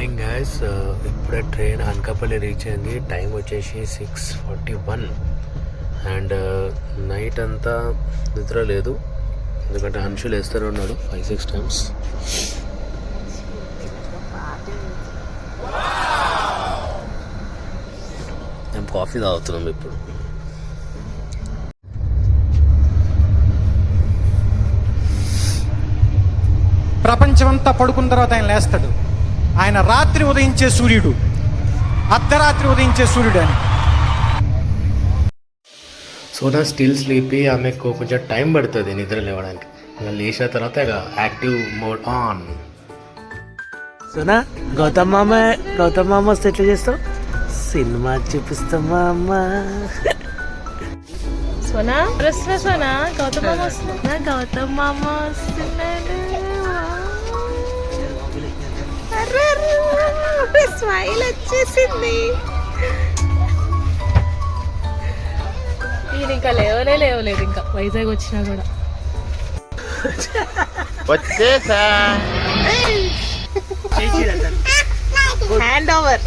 Morning guys, ఇప్పుడే train Anakapalli reach అయింది. Time వచ్చేసి 6:41 అండ్ నైట్ అంతా నిద్ర లేదు, ఎందుకంటే అంశులు వేస్తూనే ఉన్నాడు 5-6 టైమ్స్. మేము కాఫీ తాగుతున్నాం ఇప్పుడు. ప్రపంచమంతా పడుకున్న తర్వాత ఆయన లేస్తాడు. ఆయన రాత్రి ఉదయించే సూర్యుడు, అర్ధరాత్రి ఉదయించే సూర్యుడు అని. సోనా స్టిల్ స్లీపీ, ఆమెకు కొంచెం టైం పడుతుంది నిద్ర లేవడానికి. లేచిన తర్వాత ఇక active mode on. Sona, Gautam మామ వస్తే ఎట్లా చేస్తావు? సినిమా చూపిస్తామా అమ్మ. సోనా ప్రశ్న, సోనా గౌతమ్ మామ వస్తున్నా, గౌతమ్ మామ వస్తున్నాడు. స్మైల్ వచ్చేసింది. నేను ఇంకా లేవలేదు ఇంకా వైజాగ్ వచ్చినా కూడా. వచ్చేసా హ్యాండ్ ఓవర్.